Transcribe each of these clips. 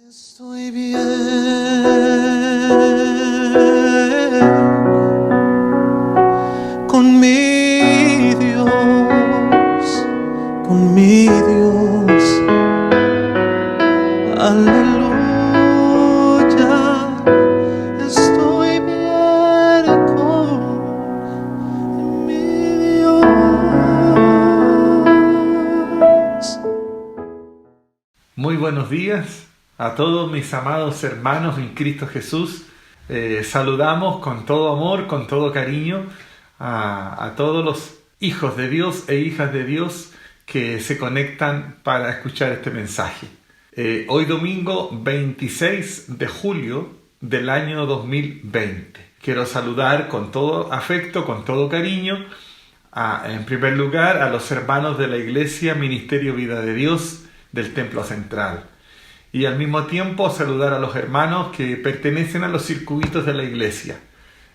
Estoy bien con mi Dios, con mi Dios. Aleluya, estoy bien con mi Dios. Muy buenos días a todos mis amados hermanos en Cristo Jesús. Saludamos con todo amor, con todo cariño a todos los hijos de Dios e hijas de Dios que se conectan para escuchar este mensaje. Hoy domingo 26 de julio del año 2020. Quiero saludar con todo afecto, con todo cariño, en primer lugar a los hermanos de la Iglesia Ministerio Vida de Dios del Templo Central. Y al mismo tiempo saludar a los hermanos que pertenecen a los circuitos de la iglesia.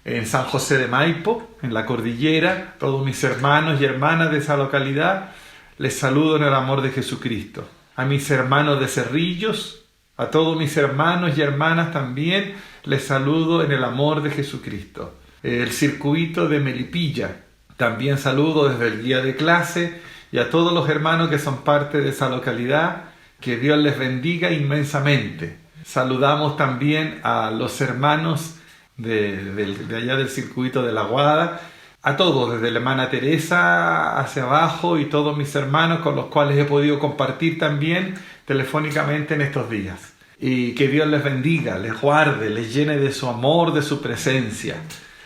En San José de Maipo, en la cordillera, todos mis hermanos y hermanas de esa localidad, les saludo en el amor de Jesucristo. A mis hermanos de Cerrillos, a todos mis hermanos y hermanas también, les saludo en el amor de Jesucristo. El circuito de Melipilla, también saludo desde el guía de clase y a todos los hermanos que son parte de esa localidad. Que Dios les bendiga inmensamente. Saludamos también a los hermanos de allá del circuito de la Guada, a todos, desde la hermana Teresa hacia abajo y todos mis hermanos con los cuales he podido compartir también telefónicamente en estos días. Y que Dios les bendiga, les guarde, les llene de su amor, de su presencia.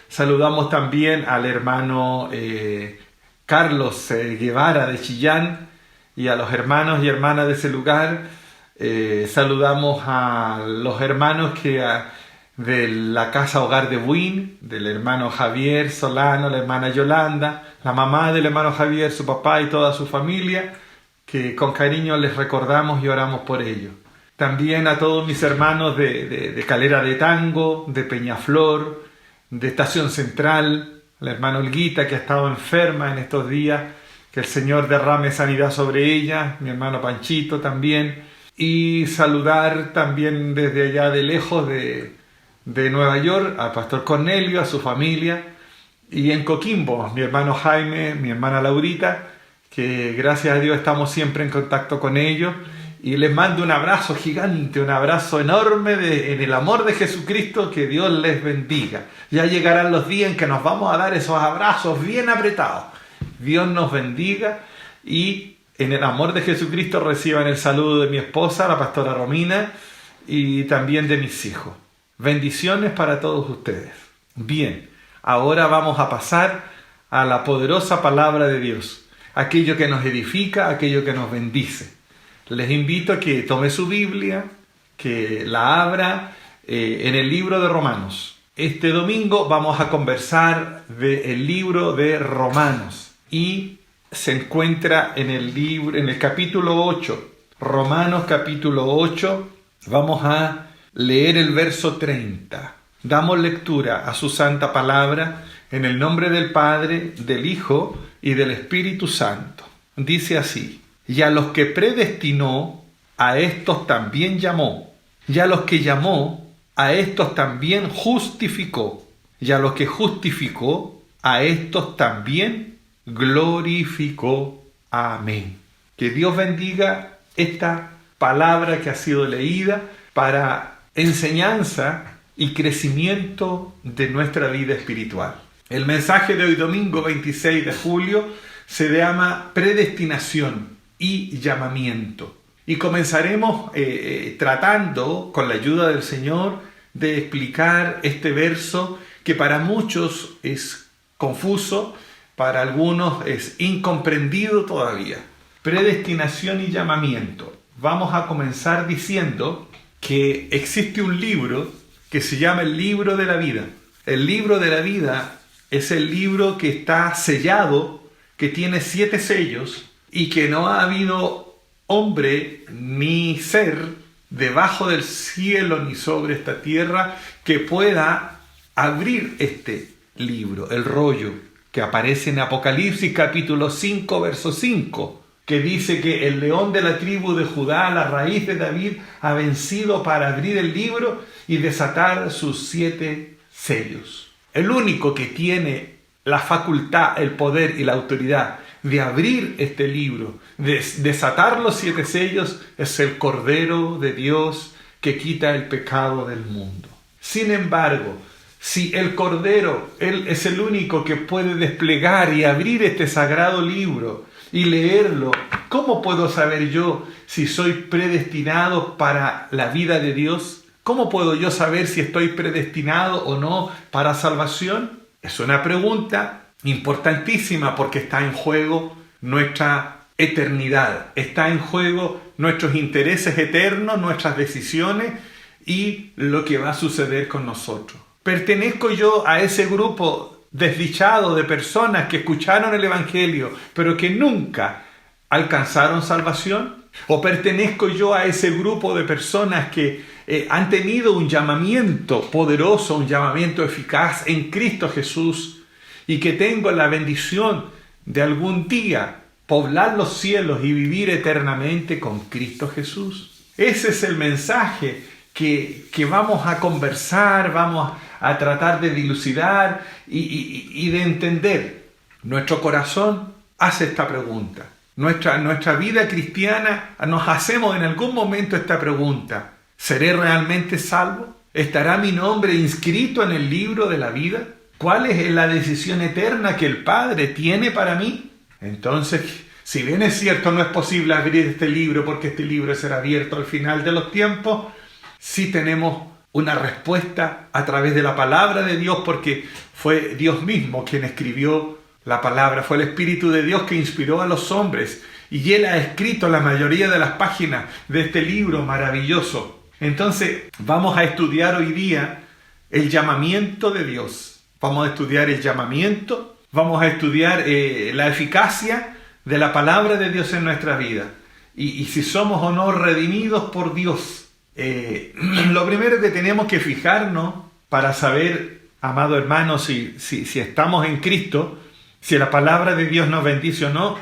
Saludamos también al hermano Carlos Guevara de Chillán, y a los hermanos y hermanas de ese lugar. Saludamos a los hermanos de la Casa Hogar de Buin, del hermano Javier Solano, la hermana Yolanda, la mamá del hermano Javier, su papá y toda su familia, que con cariño les recordamos y oramos por ellos. También a todos mis hermanos de Calera de Tango, de Peñaflor, de Estación Central, la hermana Olguita que ha estado enferma en estos días, que el Señor derrame sanidad sobre ella, mi hermano Panchito también, y saludar también desde allá de lejos de Nueva York al pastor Cornelio, a su familia, y en Coquimbo, mi hermano Jaime, mi hermana Laurita, que gracias a Dios estamos siempre en contacto con ellos, y les mando un abrazo gigante, un abrazo enorme en el amor de Jesucristo, que Dios les bendiga. Ya llegarán los días en que nos vamos a dar esos abrazos bien apretados. Dios nos bendiga y en el amor de Jesucristo reciban el saludo de mi esposa, la pastora Romina, y también de mis hijos. Bendiciones para todos ustedes. Bien, ahora vamos a pasar a la poderosa palabra de Dios, aquello que nos edifica, aquello que nos bendice. Les invito a que tome su Biblia, que la abra en el libro de Romanos. Este domingo vamos a conversar del libro de Romanos. Y se encuentra en el capítulo 8, Romanos capítulo 8, vamos a leer el verso 30. Damos lectura a su santa palabra en el nombre del Padre, del Hijo y del Espíritu Santo. Dice así: y a los que predestinó, a estos también llamó, y a los que llamó, a estos también justificó, y a los que justificó, a estos también glorificó. Amén. Que Dios bendiga esta palabra que ha sido leída para enseñanza y crecimiento de nuestra vida espiritual. El mensaje de hoy domingo 26 de julio se llama predestinación y llamamiento. Y comenzaremos tratando, con la ayuda del Señor, de explicar este verso que para muchos es confuso, para algunos es incomprendido todavía. Predestinación y llamamiento. Vamos a comenzar diciendo que existe un libro que se llama el libro de la vida. El libro de la vida es el libro que está sellado, que tiene 7 sellos y que no ha habido hombre ni ser debajo del cielo ni sobre esta tierra que pueda abrir este libro, el rollo que aparece en Apocalipsis capítulo 5, verso 5. que dice que el león de la tribu de Judá, la raíz de David, ha vencido para abrir el libro y desatar sus 7 sellos. El único que tiene la facultad, el poder y la autoridad de abrir este libro, de desatar los 7 sellos, es el Cordero de Dios que quita el pecado del mundo. Sin embargo, si el Cordero, Él es el único que puede desplegar y abrir este sagrado libro y leerlo, ¿cómo puedo saber yo si soy predestinado para la vida de Dios? ¿Cómo puedo yo saber si estoy predestinado o no para salvación? Es una pregunta importantísima porque está en juego nuestra eternidad, está en juego nuestros intereses eternos, nuestras decisiones y lo que va a suceder con nosotros. ¿Pertenezco yo a ese grupo desdichado de personas que escucharon el Evangelio pero que nunca alcanzaron salvación? ¿O pertenezco yo a ese grupo de personas que han tenido un llamamiento poderoso, un llamamiento eficaz en Cristo Jesús y que tengo la bendición de algún día poblar los cielos y vivir eternamente con Cristo Jesús? Ese es el mensaje que vamos a conversar, vamos a tratar de dilucidar y de entender. Nuestro corazón hace esta pregunta. Nuestra vida cristiana nos hacemos en algún momento esta pregunta. ¿Seré realmente salvo? ¿Estará mi nombre inscrito en el libro de la vida? ¿Cuál es la decisión eterna que el Padre tiene para mí? Entonces, si bien es cierto, no es posible abrir este libro porque este libro será abierto al final de los tiempos, sí tenemos una respuesta a través de la palabra de Dios, porque fue Dios mismo quien escribió la palabra, fue el Espíritu de Dios que inspiró a los hombres y Él ha escrito la mayoría de las páginas de este libro maravilloso. Entonces vamos a estudiar hoy día el llamamiento de Dios, vamos a estudiar el llamamiento, vamos a estudiar la eficacia de la palabra de Dios en nuestra vida y si somos o no redimidos por Dios. Lo primero que tenemos que fijarnos para saber, amado hermano, si estamos en Cristo, si la palabra de Dios nos bendice o no,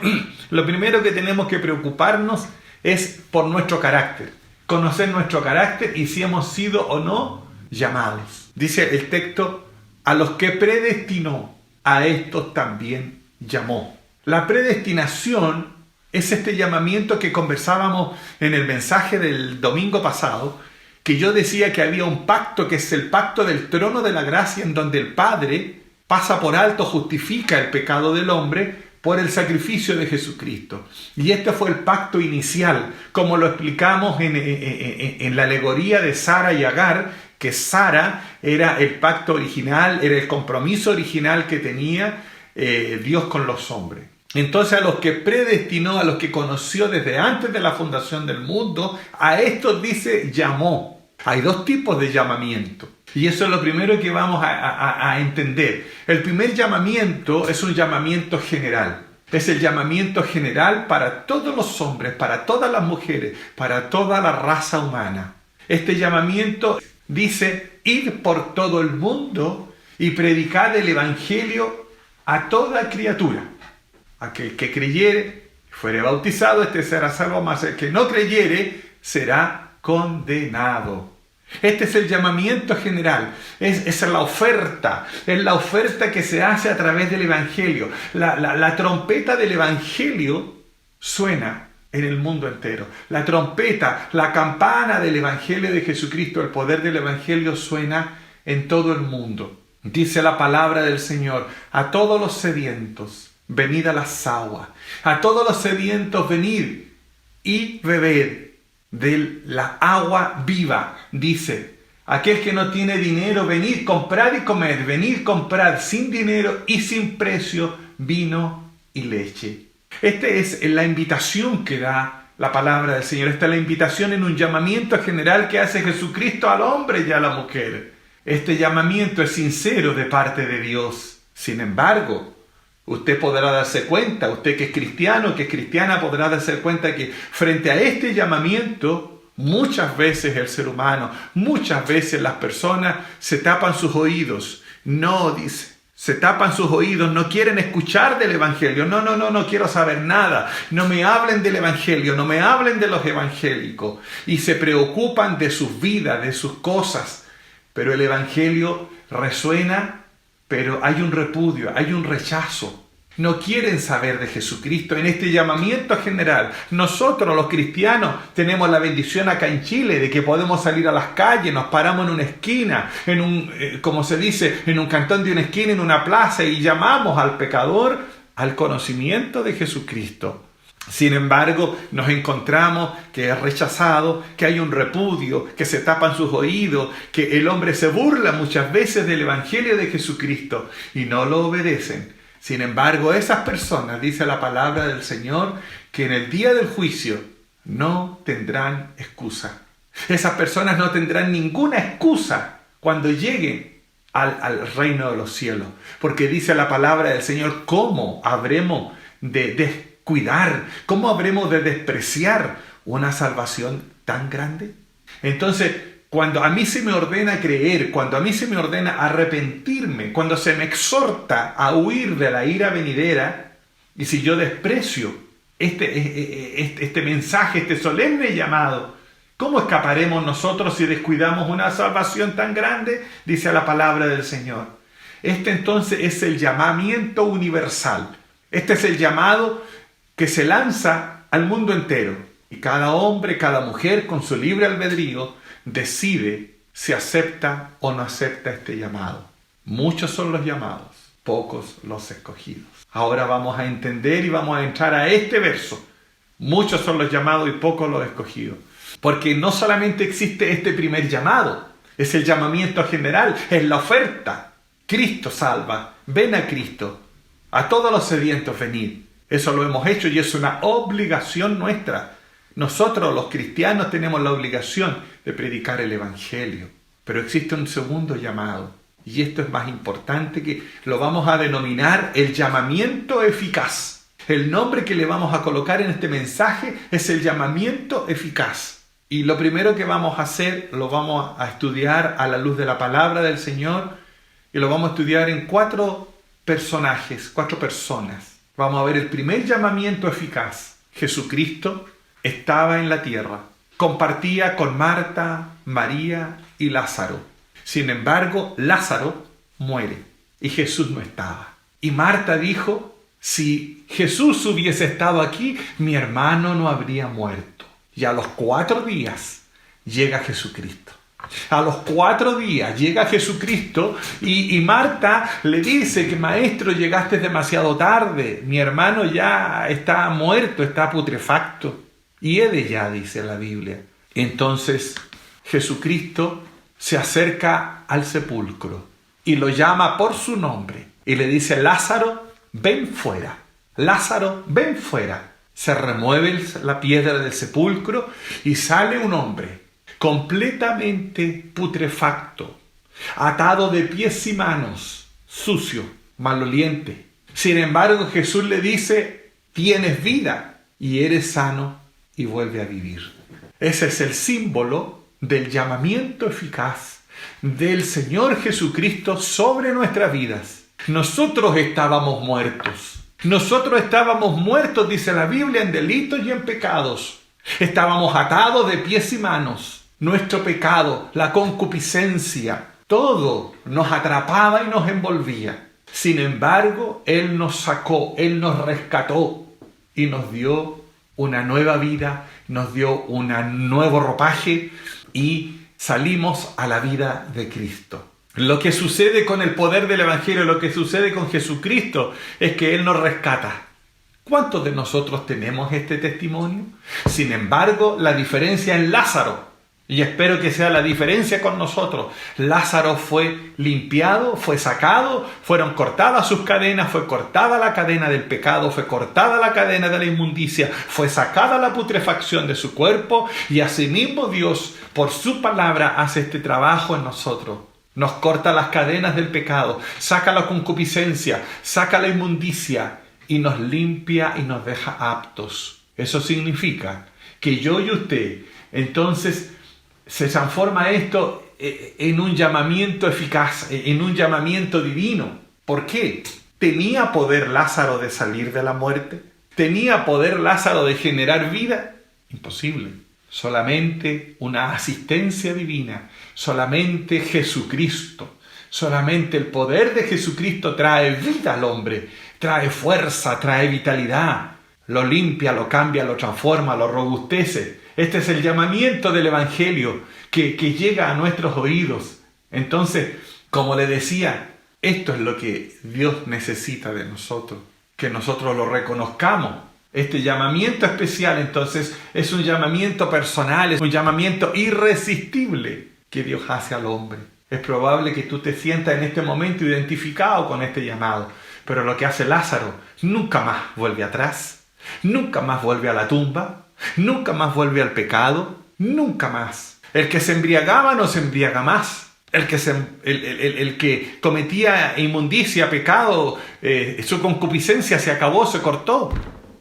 lo primero que tenemos que preocuparnos es por nuestro carácter, conocer nuestro carácter y si hemos sido o no llamados. Dice el texto, a los que predestinó, a estos también llamó. La predestinación es este llamamiento que conversábamos en el mensaje del domingo pasado, que yo decía que había un pacto que es el pacto del trono de la gracia, en donde el Padre pasa por alto, justifica el pecado del hombre por el sacrificio de Jesucristo. Y este fue el pacto inicial, como lo explicamos en la alegoría de Sara y Agar, que Sara era el pacto original, era el compromiso original que tenía Dios con los hombres. Entonces a los que predestinó, a los que conoció desde antes de la fundación del mundo, a estos dice llamó. Hay 2 tipos de llamamiento. Y eso es lo primero que vamos a entender. El primer llamamiento es un llamamiento general. Es el llamamiento general para todos los hombres, para todas las mujeres, para toda la raza humana. Este llamamiento dice, id por todo el mundo y predicad el Evangelio a toda criatura. Aquel que creyere, fuere bautizado, este será salvo, mas el que no creyere será condenado. Este es el llamamiento general, es la oferta, es la oferta que se hace a través del Evangelio. La trompeta del Evangelio suena en el mundo entero. La trompeta, la campana del Evangelio de Jesucristo, el poder del Evangelio suena en todo el mundo. Dice la palabra del Señor, a todos los sedientos, venid a las aguas. A todos los sedientos, venid y bebed de la agua viva. Dice, aquel que no tiene dinero, venid, comprad y comed. Venid, comprad sin dinero y sin precio vino y leche. Esta es la invitación que da la palabra del Señor. Esta es la invitación en un llamamiento general que hace Jesucristo al hombre y a la mujer. Este llamamiento es sincero de parte de Dios. Sin embargo, usted podrá darse cuenta, usted que es cristiano, que es cristiana, podrá darse cuenta que frente a este llamamiento, muchas veces el ser humano, muchas veces las personas se tapan sus oídos. No, dice, Se tapan sus oídos, no quieren escuchar del Evangelio. No quiero saber nada. No me hablen del Evangelio, no me hablen de los evangélicos. Y se preocupan de sus vidas, de sus cosas. Pero el Evangelio resuena, pero hay un repudio, hay un rechazo. No quieren saber de Jesucristo en este llamamiento general. Nosotros los cristianos tenemos la bendición acá en Chile de que podemos salir a las calles, nos paramos en una esquina, como se dice, en un cantón de una esquina, en una plaza, y llamamos al pecador al conocimiento de Jesucristo. Sin embargo, nos encontramos que es rechazado, que hay un repudio, que se tapan sus oídos, que el hombre se burla muchas veces del Evangelio de Jesucristo y no lo obedecen. Sin embargo, esas personas, dice la palabra del Señor, que en el día del juicio no tendrán excusa. Esas personas no tendrán ninguna excusa cuando lleguen al reino de los cielos. Porque dice la palabra del Señor, ¿cómo habremos de descuidar? ¿Cómo habremos de despreciar una salvación tan grande? Entonces, cuando a mí se me ordena creer, cuando a mí se me ordena arrepentirme, cuando se me exhorta a huir de la ira venidera, y si yo desprecio este mensaje, este solemne llamado, ¿cómo escaparemos nosotros si descuidamos una salvación tan grande? Dice la palabra del Señor. Este entonces es el llamamiento universal. Este es el llamado que se lanza al mundo entero. Y cada hombre, cada mujer, con su libre albedrío, decide si acepta o no acepta este llamado. Muchos son los llamados, pocos los escogidos. Ahora vamos a entender y vamos a entrar a este verso. Muchos son los llamados y pocos los escogidos. Porque no solamente existe este primer llamado, es el llamamiento general, es la oferta. Cristo salva, ven a Cristo. A todos los sedientos venid. Eso lo hemos hecho y es una obligación nuestra. Nosotros los cristianos tenemos la obligación de predicar el Evangelio. Pero existe un segundo llamado. Y esto es más importante, que lo vamos a denominar el llamamiento eficaz. El nombre que le vamos a colocar en este mensaje es el llamamiento eficaz. Y lo primero que vamos a hacer, lo vamos a estudiar a la luz de la palabra del Señor. Y lo vamos a estudiar en 4 personajes, 4 personas. Vamos a ver el primer llamamiento eficaz. Jesucristo estaba en la tierra, compartía con Marta, María y Lázaro. Sin embargo, Lázaro muere y Jesús no estaba. Y Marta dijo, si Jesús hubiese estado aquí, mi hermano no habría muerto. Y a los 4 días llega Jesucristo. A los 4 días llega Jesucristo y Marta le dice que maestro, llegaste demasiado tarde, mi hermano ya está muerto, está putrefacto. Y de ya, dice la Biblia. Entonces Jesucristo se acerca al sepulcro y lo llama por su nombre y le dice, Lázaro, ven fuera. Lázaro, ven fuera. Se remueve la piedra del sepulcro y sale un hombre completamente putrefacto, atado de pies y manos, sucio, maloliente. Sin embargo, Jesús le dice, tienes vida y eres sano y vuelve a vivir. Ese es el símbolo del llamamiento eficaz del Señor Jesucristo sobre nuestras vidas. Nosotros estábamos muertos. Nosotros estábamos muertos, dice la Biblia, en delitos y en pecados. Estábamos atados de pies y manos. Nuestro pecado, la concupiscencia, todo nos atrapaba y nos envolvía. Sin embargo, Él nos sacó, Él nos rescató y nos dio una nueva vida, nos dio un nuevo ropaje y salimos a la vida de Cristo. Lo que sucede con el poder del Evangelio, lo que sucede con Jesucristo, es que Él nos rescata. ¿Cuántos de nosotros tenemos este testimonio? Sin embargo, la diferencia en Lázaro, y espero que sea la diferencia con nosotros, Lázaro fue limpiado, fue sacado, fueron cortadas sus cadenas, fue cortada la cadena del pecado, fue cortada la cadena de la inmundicia, fue sacada la putrefacción de su cuerpo, y asimismo Dios, por su palabra, hace este trabajo en nosotros. Nos corta las cadenas del pecado, saca la concupiscencia, saca la inmundicia y nos limpia y nos deja aptos. Eso significa que yo y usted, entonces, se transforma esto en un llamamiento eficaz, en un llamamiento divino. ¿Por qué? ¿Tenía poder Lázaro de salir de la muerte? ¿Tenía poder Lázaro de generar vida? Imposible. Solamente una asistencia divina, solamente Jesucristo, solamente el poder de Jesucristo trae vida al hombre, trae fuerza, trae vitalidad, lo limpia, lo cambia, lo transforma, lo robustece. Este es el llamamiento del Evangelio que llega a nuestros oídos. Entonces, como le decía, esto es lo que Dios necesita de nosotros, que nosotros lo reconozcamos. Este llamamiento especial, entonces, es un llamamiento personal, es un llamamiento irresistible que Dios hace al hombre. Es probable que tú te sientas en este momento identificado con este llamado, pero lo que hace Lázaro nunca más vuelve atrás, nunca más vuelve a la tumba, nunca más vuelve al pecado, nunca más. El que se embriagaba no se embriaga más. El que cometía inmundicia, pecado, su concupiscencia se acabó, se cortó,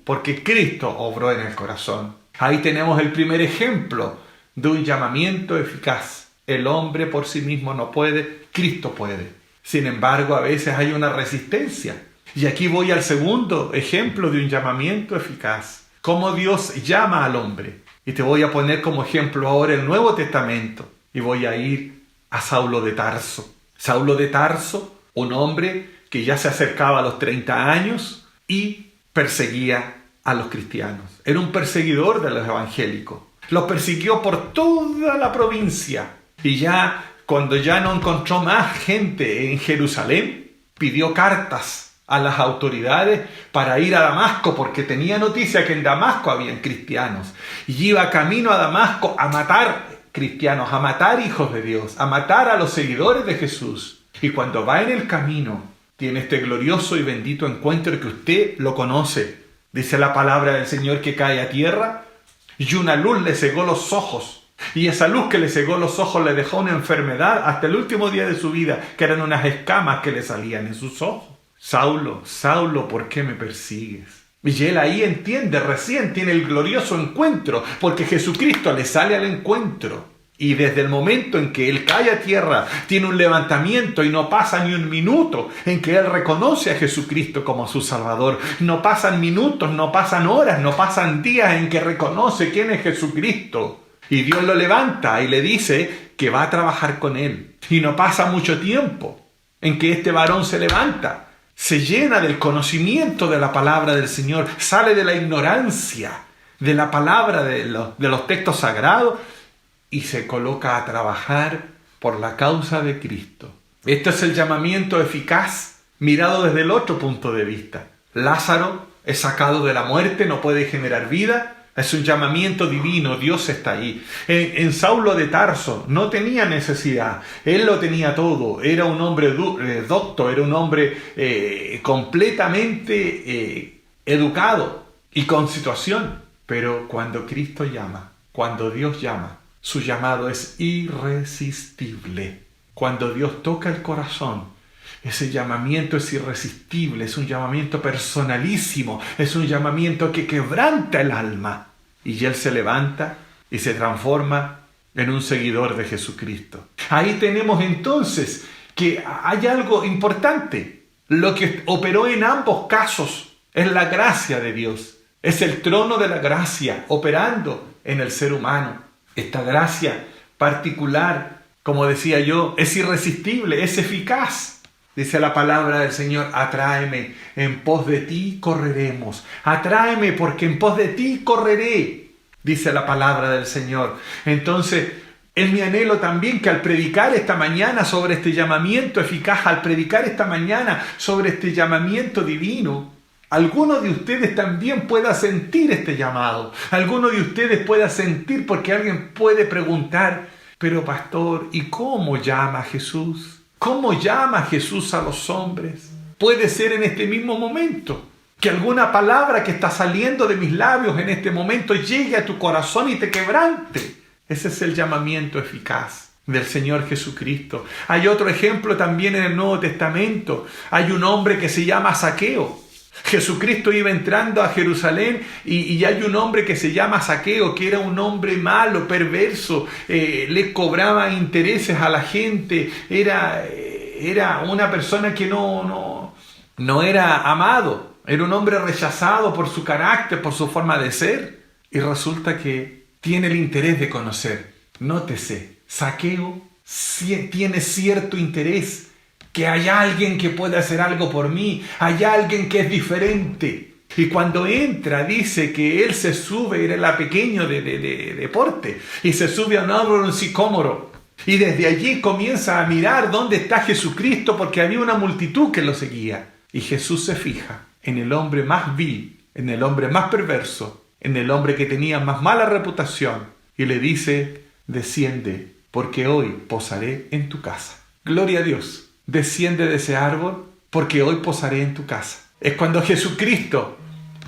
porque Cristo obró en el corazón. Ahí tenemos el primer ejemplo de un llamamiento eficaz. El hombre por sí mismo no puede, Cristo puede. Sin embargo, a veces hay una resistencia. Y aquí voy al segundo ejemplo de un llamamiento eficaz. Cómo Dios llama al hombre. Y te voy a poner como ejemplo ahora el Nuevo Testamento. Y voy a ir a Saulo de Tarso. Saulo de Tarso, un hombre que ya se acercaba a los 30 años y perseguía a los cristianos. Era un perseguidor de los evangélicos. Los persiguió por toda la provincia. Y ya, cuando ya no encontró más gente en Jerusalén, pidió cartas a las autoridades para ir a Damasco, porque tenía noticia que en Damasco habían cristianos. Y iba camino a Damasco a matar cristianos, a matar hijos de Dios, a matar a los seguidores de Jesús. Y cuando va en el camino, tiene este glorioso y bendito encuentro que usted lo conoce. Dice la palabra del Señor que cae a tierra y una luz le cegó los ojos. Y esa luz que le cegó los ojos le dejó una enfermedad hasta el último día de su vida, que eran unas escamas que le salían en sus ojos. Saulo, Saulo, ¿por qué me persigues? Y él ahí entiende, recién tiene el glorioso encuentro, porque Jesucristo le sale al encuentro. Y desde el momento en que él cae a tierra, tiene un levantamiento y no pasa ni un minuto en que él reconoce a Jesucristo como su Salvador. No pasan minutos, no pasan horas, no pasan días en que reconoce quién es Jesucristo. Y Dios lo levanta y le dice que va a trabajar con él. Y no pasa mucho tiempo en que este varón se levanta. Se llena del conocimiento de la palabra del Señor, sale de la ignorancia de la palabra de los textos sagrados y se coloca a trabajar por la causa de Cristo. Este es el llamamiento eficaz mirado desde el otro punto de vista. Lázaro es sacado de la muerte, no puede generar vida. Es un llamamiento divino, Dios está ahí. En Saulo de Tarso no tenía necesidad, él lo tenía todo, era un hombre docto, era un hombre completamente educado y con situación. Pero cuando Cristo llama, cuando Dios llama, su llamado es irresistible. Cuando Dios toca el corazón, ese llamamiento es irresistible, es un llamamiento personalísimo, es un llamamiento que quebranta el alma. Y él se levanta y se transforma en un seguidor de Jesucristo. Ahí tenemos entonces que hay algo importante. Lo que operó en ambos casos es la gracia de Dios. Es el trono de la gracia operando en el ser humano. Esta gracia particular, como decía yo, es irresistible, es eficaz. Dice la palabra del Señor, atráeme, en pos de ti correremos. Atráeme porque en pos de ti correré, dice la palabra del Señor. Entonces, es mi anhelo también que al predicar esta mañana sobre este llamamiento eficaz, al predicar esta mañana sobre este llamamiento divino, alguno de ustedes también pueda sentir este llamado. Alguno de ustedes pueda sentir, porque alguien puede preguntar, pero pastor, ¿y cómo llama Jesús? ¿Cómo llama Jesús a los hombres? Puede ser en este mismo momento que alguna palabra que está saliendo de mis labios en este momento llegue a tu corazón y te quebrante. Ese es el llamamiento eficaz del Señor Jesucristo. Hay otro ejemplo también en el Nuevo Testamento. Hay un hombre que se llama Zaqueo. Jesucristo iba entrando a Jerusalén y hay un hombre que se llama Zaqueo, que era un hombre malo, perverso, le cobraba intereses a la gente, era una persona que no no era amado, era un hombre rechazado por su carácter, por su forma de ser. Y resulta que tiene el interés de conocer. Nótese, Zaqueo tiene cierto interés, que hay alguien que puede hacer algo por mí, hay alguien que es diferente. Y cuando entra, dice que él se sube, era pequeño de porte, y se sube a un árbol, un sicómoro. Y desde allí comienza a mirar dónde está Jesucristo, porque había una multitud que lo seguía. Y Jesús se fija en el hombre más vil, en el hombre más perverso, en el hombre que tenía más mala reputación, y le dice: desciende, porque hoy posaré en tu casa. Gloria a Dios. Desciende de ese árbol, porque hoy posaré en tu casa. Es cuando Jesucristo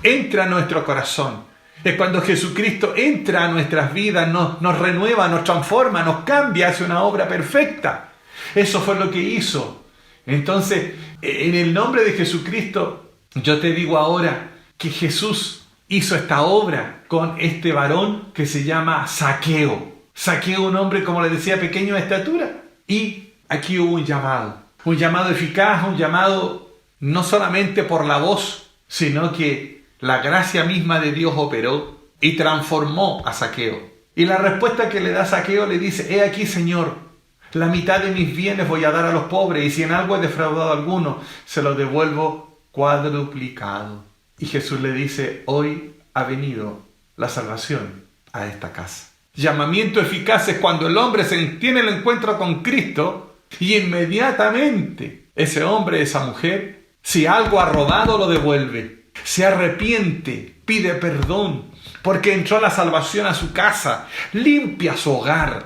entra a nuestro corazón. Es cuando Jesucristo entra a nuestras vidas, nos renueva, nos transforma, nos cambia, hace una obra perfecta. Eso fue lo que hizo. Entonces, en el nombre de Jesucristo, yo te digo ahora que Jesús hizo esta obra con este varón que se llama Zaqueo. Zaqueo, un hombre, como les decía, pequeño de estatura. Y aquí hubo un llamado eficaz, un llamado no solamente por la voz, sino que la gracia misma de Dios operó y transformó a Zaqueo. Y la respuesta que le da Zaqueo le dice: he aquí, Señor, la mitad de mis bienes voy a dar a los pobres, y si en algo he defraudado a alguno, se lo devuelvo cuadruplicado. Y Jesús le dice: hoy ha venido la salvación a esta casa. Llamamiento eficaz es cuando el hombre tiene el encuentro con Cristo y inmediatamente ese hombre, esa mujer, si algo ha robado, lo devuelve. Se arrepiente, pide perdón, porque entró la salvación a su casa. Limpia su hogar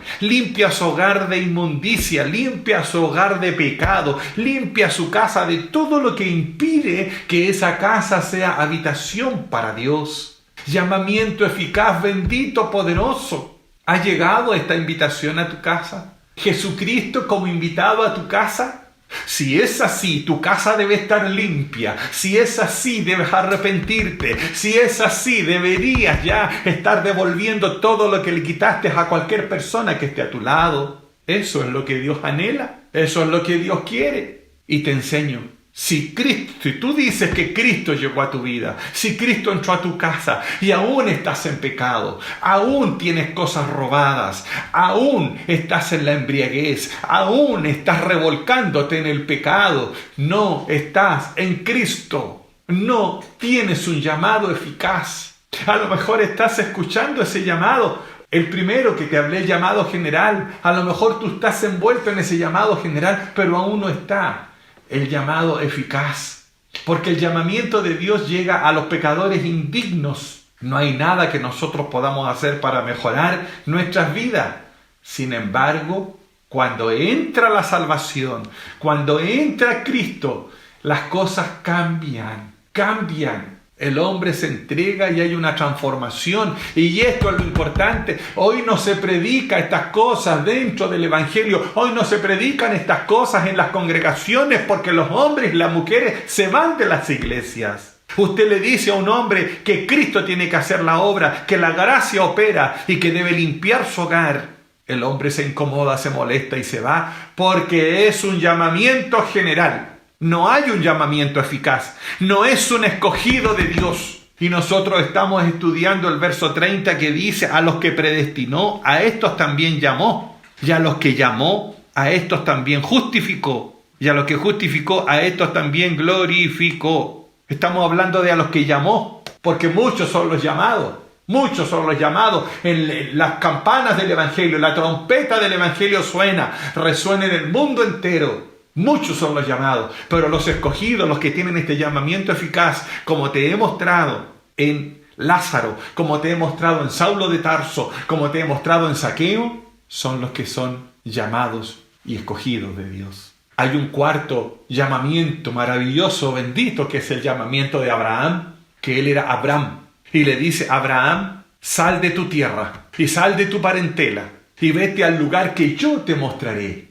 de inmundicia, limpia su hogar de pecado, limpia su casa de todo lo que impide que esa casa sea habitación para Dios. Llamamiento eficaz, bendito, poderoso. ¿Ha llegado esta invitación a tu casa? ¿Jesucristo como invitado a tu casa? Si es así, tu casa debe estar limpia. Si es así, debes arrepentirte. Si es así, deberías ya estar devolviendo todo lo que le quitaste a cualquier persona que esté a tu lado. Eso es lo que Dios anhela. Eso es lo que Dios quiere. Y te enseño. Si tú dices que Cristo llegó a tu vida, si Cristo entró a tu casa y aún estás en pecado, aún tienes cosas robadas, aún estás en la embriaguez, aún estás revolcándote en el pecado, no estás en Cristo, no tienes un llamado eficaz. A lo mejor estás escuchando ese llamado, el primero que te hablé, el llamado general. A lo mejor tú estás envuelto en ese llamado general, pero aún no está el llamado eficaz, porque el llamamiento de Dios llega a los pecadores indignos. No hay nada que nosotros podamos hacer para mejorar nuestras vidas. Sin embargo, cuando entra la salvación, cuando entra Cristo, las cosas cambian. El hombre se entrega y hay una transformación. Y esto es lo importante. Hoy no se predica estas cosas dentro del Evangelio. Hoy no se predican estas cosas en las congregaciones porque los hombres y las mujeres se van de las iglesias. Usted le dice a un hombre que Cristo tiene que hacer la obra, que la gracia opera y que debe limpiar su hogar. El hombre se incomoda, se molesta y se va porque es un llamamiento general. No hay un llamamiento eficaz, no es un escogido de Dios. Y nosotros estamos estudiando el verso 30 que dice: a los que predestinó, a estos también llamó. Y a los que llamó, a estos también justificó. Y a los que justificó, a estos también glorificó. Estamos hablando de a los que llamó, porque muchos son los llamados. Muchos son los llamados. En las campanas del Evangelio, la trompeta del Evangelio resuena en el mundo entero. Muchos son los llamados, pero los escogidos, los que tienen este llamamiento eficaz, como te he mostrado en Lázaro, como te he mostrado en Saulo de Tarso, como te he mostrado en Zaqueo, son los que son llamados y escogidos de Dios. Hay un cuarto llamamiento maravilloso, bendito, que es el llamamiento de Abraham, que él era Abram. Y le dice: Abraham, sal de tu tierra y sal de tu parentela y vete al lugar que yo te mostraré.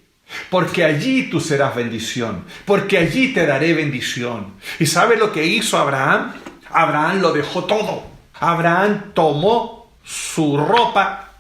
Porque allí tú serás bendición, porque allí te daré bendición. ¿Y sabe lo que hizo Abraham? Abraham lo dejó todo. Abraham tomó su ropa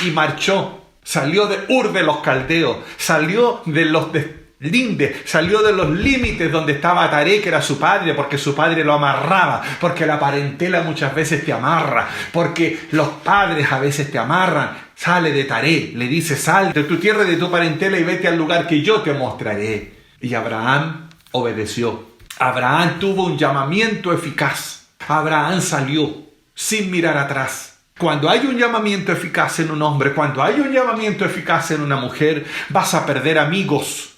y marchó. Salió de Ur de los Caldeos, salió de los lindes, salió de los límites donde estaba Taré, que era su padre, porque su padre lo amarraba, porque la parentela muchas veces te amarra, porque los padres a veces te amarran. Sale de Taré, le dice: sal de tu tierra y de tu parentela y vete al lugar que yo te mostraré. Y Abraham obedeció. Abraham tuvo un llamamiento eficaz. Abraham salió sin mirar atrás. Cuando hay un llamamiento eficaz en un hombre, cuando hay un llamamiento eficaz en una mujer, vas a perder amigos,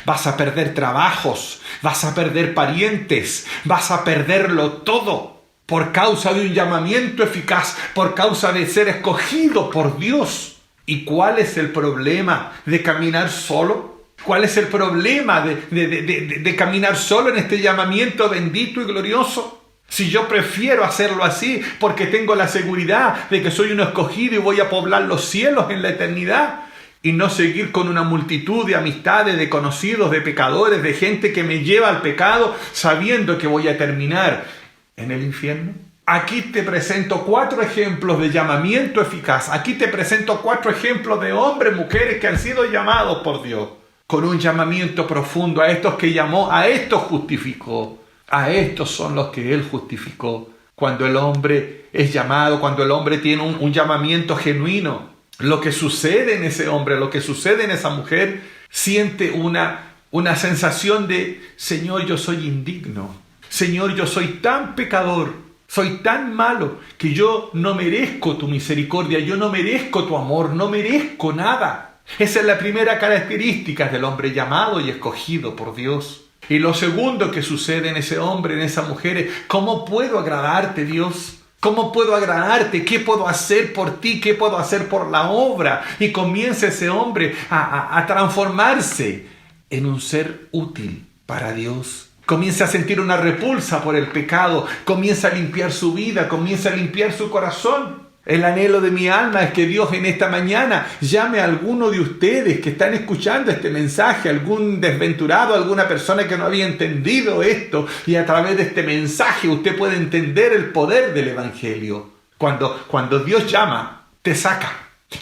vas a perder trabajos, vas a perder parientes, vas a perderlo todo por causa de un llamamiento eficaz, por causa de ser escogido por Dios. ¿Y cuál es el problema de caminar solo? ¿Cuál es el problema de caminar solo en este llamamiento bendito y glorioso? Si yo prefiero hacerlo así porque tengo la seguridad de que soy un escogido y voy a poblar los cielos en la eternidad, y no seguir con una multitud de amistades, de conocidos, de pecadores, de gente que me lleva al pecado sabiendo que voy a terminar en el infierno. Aquí te presento 4 ejemplos de llamamiento eficaz. Aquí te presento 4 ejemplos de hombres, mujeres que han sido llamados por Dios con un llamamiento profundo. A estos que llamó, a estos justificó. A estos son los que Él justificó. Cuando el hombre es llamado, cuando el hombre tiene un llamamiento genuino, lo que sucede en ese hombre, lo que sucede en esa mujer, siente una sensación de: Señor, yo soy indigno. Señor, yo soy tan pecador, soy tan malo, que yo no merezco tu misericordia, yo no merezco tu amor, no merezco nada. Esa es la primera característica del hombre llamado y escogido por Dios. Y lo segundo que sucede en ese hombre, en esa mujer, es: ¿cómo puedo agradarte, Dios? ¿Cómo puedo agradarte? ¿Qué puedo hacer por ti? ¿Qué puedo hacer por la obra? Y comienza ese hombre a transformarse en un ser útil para Dios. Comienza a sentir una repulsa por el pecado, comienza a limpiar su vida, comienza a limpiar su corazón. El anhelo de mi alma es que Dios en esta mañana llame a alguno de ustedes que están escuchando este mensaje, algún desventurado, alguna persona que no había entendido esto, y a través de este mensaje usted puede entender el poder del Evangelio. Cuando Dios llama, te saca.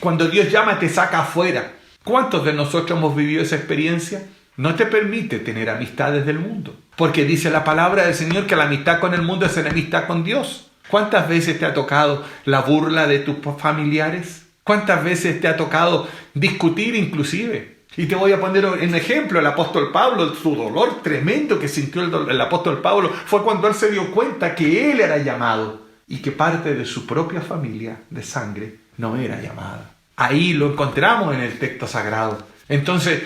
Cuando Dios llama, te saca afuera. ¿Cuántos de nosotros hemos vivido esa experiencia? No te permite tener amistades del mundo, porque dice la palabra del Señor que la amistad con el mundo es enemistad con Dios. ¿Cuántas veces te ha tocado la burla de tus familiares? ¿Cuántas veces te ha tocado discutir inclusive? Y te voy a poner en ejemplo el apóstol Pablo. Su dolor tremendo que sintió el apóstol Pablo fue cuando él se dio cuenta que él era llamado y que parte de su propia familia de sangre no era llamada. Ahí lo encontramos en el texto sagrado. Entonces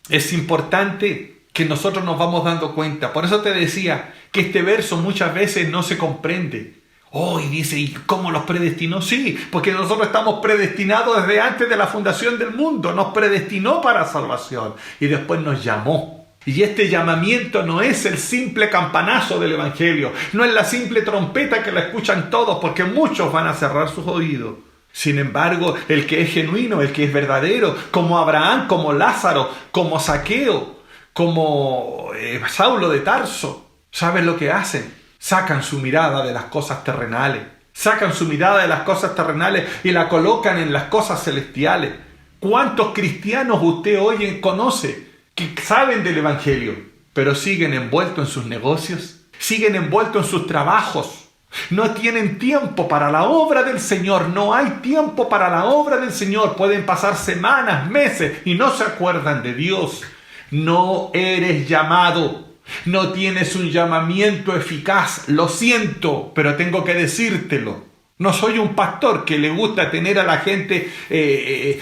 es importante que nosotros nos vamos dando cuenta. Por eso te decía que este verso muchas veces no se comprende. Oh, y dice: ¿y cómo los predestinó? Sí, porque nosotros estamos predestinados desde antes de la fundación del mundo. Nos predestinó para salvación y después nos llamó. Y este llamamiento no es el simple campanazo del Evangelio, no es la simple trompeta que la escuchan todos, porque muchos van a cerrar sus oídos. Sin embargo, el que es genuino, el que es verdadero, como Abraham, como Lázaro, como Zaqueo, como Saulo de Tarso, ¿sabes lo que hacen? Sacan su mirada de las cosas terrenales, sacan su mirada de las cosas terrenales y la colocan en las cosas celestiales. ¿Cuántos cristianos usted hoy conoce que saben del Evangelio, pero siguen envueltos en sus negocios, siguen envueltos en sus trabajos? No tienen tiempo para la obra del Señor, no hay tiempo para la obra del Señor. Pueden pasar semanas, meses y no se acuerdan de Dios. No eres llamado. No tienes un llamamiento eficaz, lo siento, pero tengo que decírtelo. No soy un pastor que le gusta tener a la gente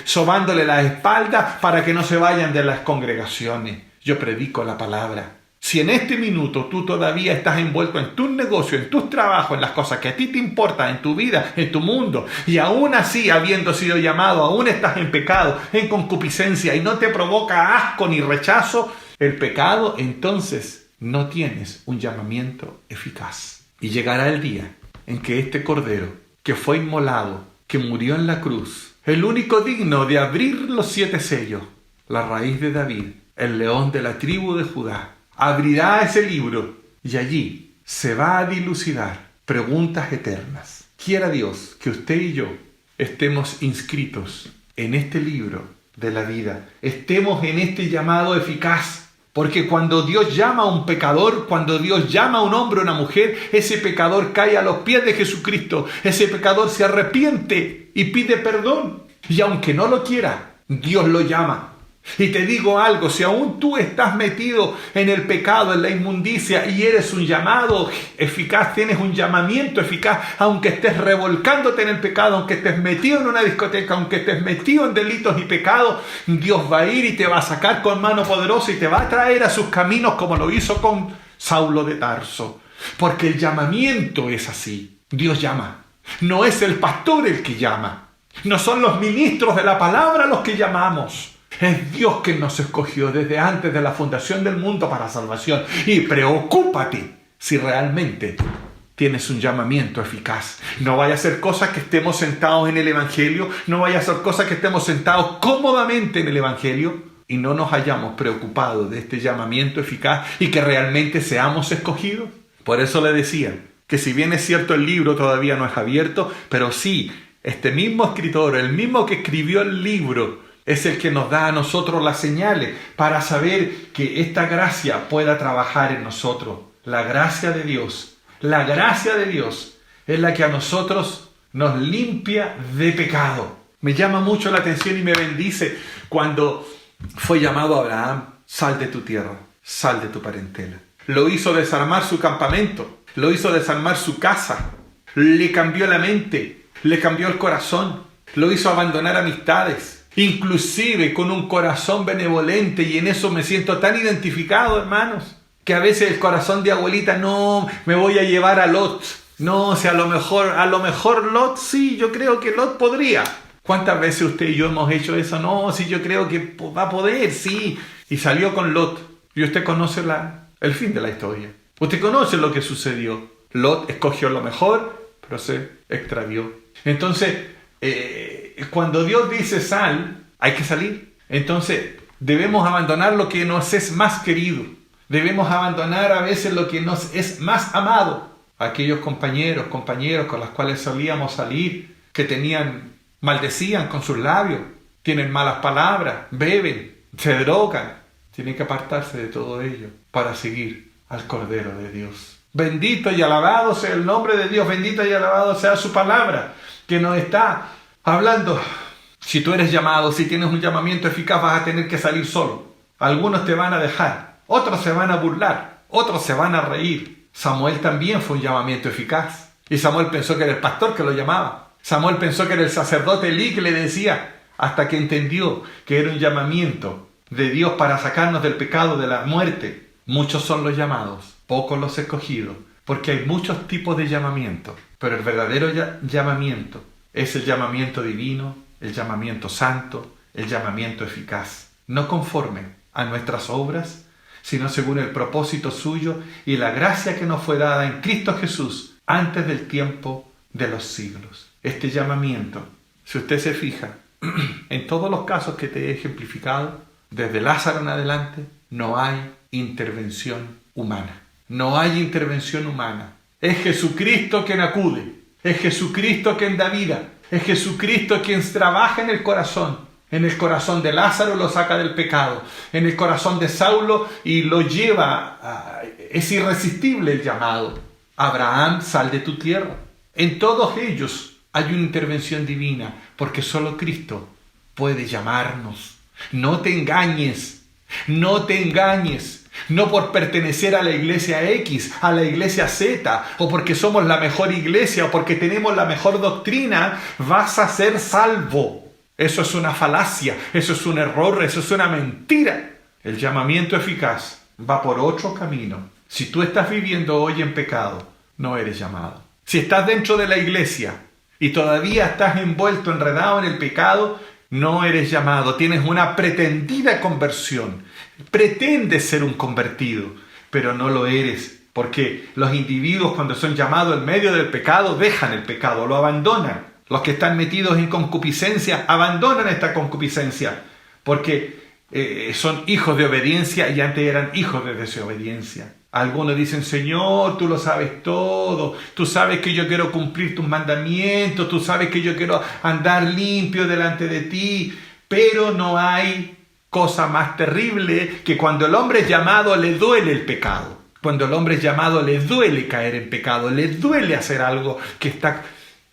sobándole la espalda para que no se vayan de las congregaciones. Yo predico la palabra. Si en este minuto tú todavía estás envuelto en tus negocios, en tus trabajos, en las cosas que a ti te importan, en tu vida, en tu mundo, y aún así, habiendo sido llamado, aún estás en pecado, en concupiscencia, y no te provoca asco ni rechazo el pecado, entonces no tienes un llamamiento eficaz. Y llegará el día en que este Cordero, que fue inmolado, que murió en la cruz, el único digno de abrir los 7 sellos, la raíz de David, el león de la tribu de Judá, abrirá ese libro y allí se va a dilucidar preguntas eternas. Quiera Dios que usted y yo estemos inscritos en este libro de la vida, estemos en este llamado eficaz, Porque cuando Dios llama a un pecador, cuando Dios llama a un hombre o una mujer, ese pecador cae a los pies de Jesucristo. Ese pecador se arrepiente y pide perdón. Y aunque no lo quiera, Dios lo llama. Y te digo algo, si aún tú estás metido en el pecado, en la inmundicia, y eres un llamado eficaz, tienes un llamamiento eficaz, aunque estés revolcándote en el pecado, aunque estés metido en una discoteca, aunque estés metido en delitos y pecados, Dios va a ir y te va a sacar con mano poderosa y te va a traer a sus caminos como lo hizo con Saulo de Tarso. Porque el llamamiento es así. Dios llama. No es el pastor el que llama. No son los ministros de la palabra los que llamamos. Es Dios quien nos escogió desde antes de la fundación del mundo para salvación. Y preocúpate si realmente tienes un llamamiento eficaz. No vaya a ser cosas que estemos sentados en el Evangelio, no vaya a ser cosas que estemos sentados cómodamente en el Evangelio y no nos hayamos preocupado de este llamamiento eficaz y que realmente seamos escogidos. Por eso le decía que si bien es cierto el libro todavía no es abierto, pero sí, este mismo escritor, el mismo que escribió el libro, es el que nos da a nosotros las señales para saber que esta gracia pueda trabajar en nosotros. La gracia de Dios es la que a nosotros nos limpia de pecado. Me llama mucho la atención y me bendice cuando fue llamado a Abraham: sal de tu tierra, sal de tu parentela. Lo hizo desarmar su campamento, lo hizo desarmar su casa, le cambió la mente, le cambió el corazón, lo hizo abandonar amistades, inclusive con un corazón benevolente, y en eso me siento tan identificado, hermanos, que a veces el corazón de abuelita, no, me voy a llevar a Lot. No, o sea, a lo mejor Lot, sí, yo creo que Lot podría. ¿Cuántas veces usted y yo hemos hecho eso? No, sí, yo creo que va a poder, sí. Y salió con Lot. Y usted conoce el fin de la historia. Usted conoce lo que sucedió. Lot escogió lo mejor, pero se extravió. Entonces, cuando Dios dice sal, hay que salir. Entonces debemos abandonar lo que nos es más querido. Debemos abandonar a veces lo que nos es más amado. Aquellos compañeros con los cuales solíamos salir, que maldecían con sus labios, tienen malas palabras, beben, se drogan. Tienen que apartarse de todo ello para seguir al Cordero de Dios. Bendito y alabado sea el nombre de Dios, bendito y alabado sea su palabra, que nos está hablando. Si tú eres llamado, si tienes un llamamiento eficaz, vas a tener que salir solo. Algunos te van a dejar, otros se van a burlar, otros se van a reír. Samuel también fue un llamamiento eficaz. Y Samuel pensó que era el pastor que lo llamaba. Samuel pensó que era el sacerdote Elí que le decía, hasta que entendió que era un llamamiento de Dios para sacarnos del pecado, de la muerte. Muchos son los llamados, pocos los escogidos, porque hay muchos tipos de llamamiento, pero el verdadero llamamiento es el llamamiento divino, el llamamiento santo, el llamamiento eficaz, no conforme a nuestras obras, sino según el propósito suyo y la gracia que nos fue dada en Cristo Jesús antes del tiempo de los siglos. Este llamamiento, si usted se fija, en todos los casos que te he ejemplificado, desde Lázaro en adelante, no hay intervención humana. No hay intervención humana. Es Jesucristo quien acude. Es Jesucristo quien da vida. Es Jesucristo quien trabaja en el corazón. En el corazón de Lázaro lo saca del pecado. En el corazón de Saulo y lo lleva. Es irresistible el llamado. Abraham, sal de tu tierra. En todos ellos hay una intervención divina, porque solo Cristo puede llamarnos. No te engañes. No te engañes. No por pertenecer a la iglesia X, a la iglesia Z, o porque somos la mejor iglesia, o porque tenemos la mejor doctrina, vas a ser salvo. Eso es una falacia, eso es un error, eso es una mentira. El llamamiento eficaz va por otro camino. Si tú estás viviendo hoy en pecado, no eres llamado. Si estás dentro de la iglesia y todavía estás envuelto, enredado en el pecado, no eres llamado. Tienes una pretendida conversión. Pretendes ser un convertido, pero no lo eres, porque los individuos, cuando son llamados en medio del pecado, dejan el pecado, lo abandonan. Los que están metidos en concupiscencia abandonan esta concupiscencia, porque son hijos de obediencia y antes eran hijos de desobediencia. Algunos dicen: Señor, tú lo sabes todo, tú sabes que yo quiero cumplir tus mandamientos, tú sabes que yo quiero andar limpio delante de ti, pero no hay cosa más terrible que cuando el hombre es llamado le duele el pecado. Cuando el hombre es llamado le duele caer en pecado, le duele hacer algo que está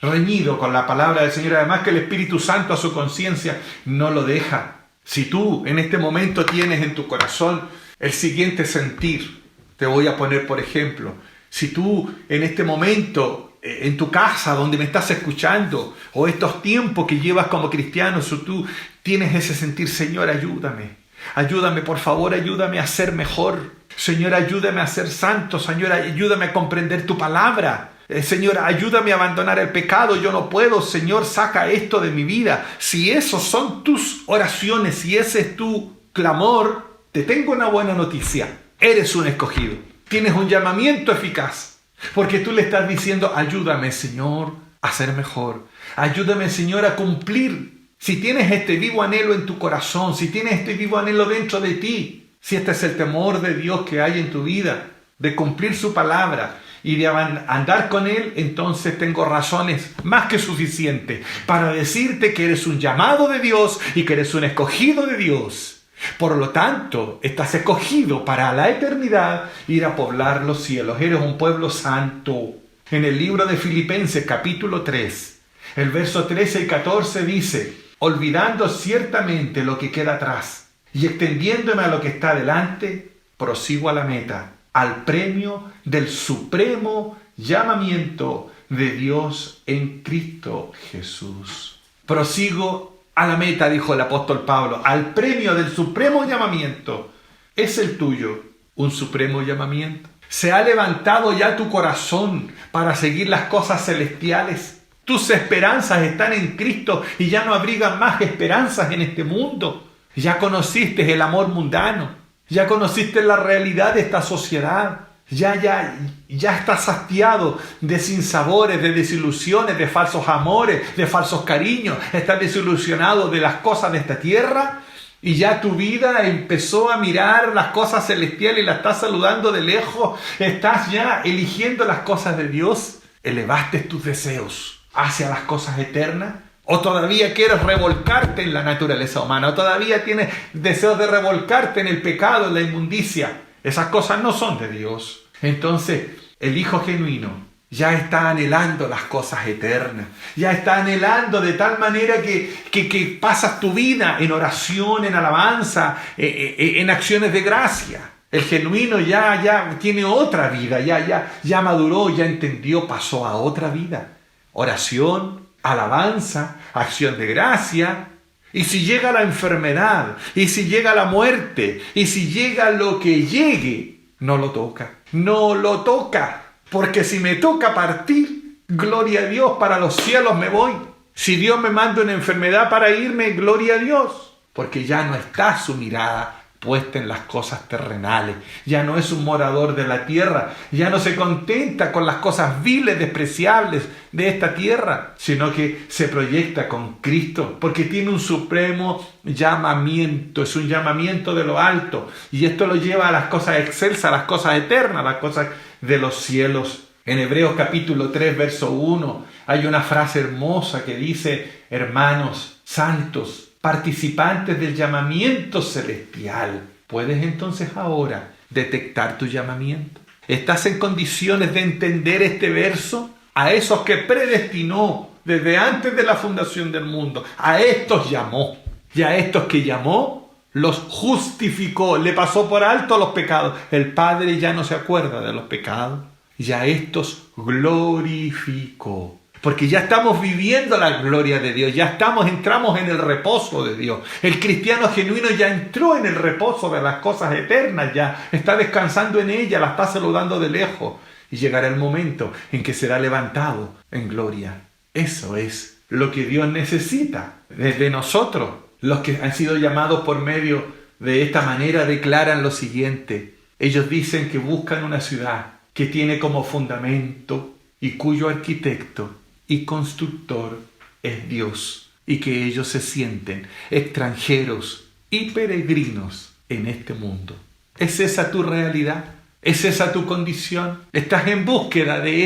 reñido con la palabra del Señor. Además que el Espíritu Santo a su conciencia no lo deja. Si tú en este momento tienes en tu corazón el siguiente sentir, te voy a poner por ejemplo, si tú en este momento en tu casa donde me estás escuchando o estos tiempos que llevas como cristiano, si tú tienes ese sentir, Señor, ayúdame por favor, ayúdame a ser mejor, Señor, ayúdame a ser santo, Señor, ayúdame a comprender tu palabra, Señor, ayúdame a abandonar el pecado, yo no puedo, Señor, saca esto de mi vida. Si esos son tus oraciones, si ese es tu clamor, te tengo una buena noticia, eres un escogido, tienes un llamamiento eficaz, porque tú le estás diciendo, ayúdame, Señor, a ser mejor, ayúdame, Señor, a cumplir. Si tienes este vivo anhelo en tu corazón, si tienes este vivo anhelo dentro de ti, si este es el temor de Dios que hay en tu vida, de cumplir su palabra y de andar con Él, entonces tengo razones más que suficientes para decirte que eres un llamado de Dios y que eres un escogido de Dios. Por lo tanto, estás escogido para la eternidad ir a poblar los cielos. Eres un pueblo santo. En el libro de Filipenses capítulo 3, el verso 13 y 14 dice, olvidando ciertamente lo que queda atrás y extendiéndome a lo que está delante, prosigo a la meta, al premio del supremo llamamiento de Dios en Cristo Jesús. Prosigo a la meta, dijo el apóstol Pablo, al premio del supremo llamamiento. ¿Es el tuyo un supremo llamamiento? ¿Se ha levantado ya tu corazón para seguir las cosas celestiales? Tus esperanzas están en Cristo y ya no abrigan más esperanzas en este mundo. Ya conociste el amor mundano, ya conociste la realidad de esta sociedad. Ya estás hastiado de sinsabores, de desilusiones, de falsos amores, de falsos cariños. Estás desilusionado de las cosas de esta tierra y ya tu vida empezó a mirar las cosas celestiales y la estás saludando de lejos. Estás ya eligiendo las cosas de Dios. ¿Elevaste tus deseos hacia las cosas eternas? ¿O todavía quieres revolcarte en la naturaleza humana? ¿O todavía tienes deseos de revolcarte en el pecado, en la inmundicia? Esas cosas no son de Dios. Entonces, el hijo genuino ya está anhelando las cosas eternas. Ya está anhelando de tal manera que pasas tu vida en oración, en alabanza, en acciones de gracia. El genuino ya tiene otra vida, ya maduró, ya entendió, pasó a otra vida. Oración, alabanza, acción de gracia. Y si llega la enfermedad, y si llega la muerte, y si llega lo que llegue, no lo toca. No lo toca. Porque si me toca partir, gloria a Dios, para los cielos me voy. Si Dios me manda una enfermedad para irme, gloria a Dios. Porque ya no está su mirada puesta en las cosas terrenales. Ya no es un morador de la tierra. Ya no se contenta con las cosas viles, despreciables de esta tierra, sino que se proyecta con Cristo, porque tiene un supremo llamamiento. Es un llamamiento de lo alto. Y esto lo lleva a las cosas excelsas, a las cosas eternas, a las cosas de los cielos. En Hebreos capítulo 3, verso 1, hay una frase hermosa que dice, hermanos santos, participantes del llamamiento celestial. ¿Puedes entonces ahora detectar tu llamamiento? ¿Estás en condiciones de entender este verso? A esos que predestinó desde antes de la fundación del mundo, a estos llamó. Y a estos que llamó, los justificó, le pasó por alto los pecados. El Padre ya no se acuerda de los pecados. Y a estos glorificó. Porque ya estamos viviendo la gloria de Dios, entramos en el reposo de Dios. El cristiano genuino ya entró en el reposo de las cosas eternas, ya está descansando en ella, la está saludando de lejos. Y llegará el momento en que será levantado en gloria. Eso es lo que Dios necesita de nosotros. Los que han sido llamados por medio de esta manera declaran lo siguiente. Ellos dicen que buscan una ciudad que tiene como fundamento y cuyo arquitecto y constructor es Dios, y que ellos se sienten extranjeros y peregrinos en este mundo. ¿Es esa tu realidad? ¿Es esa tu condición? ¿Estás en búsqueda de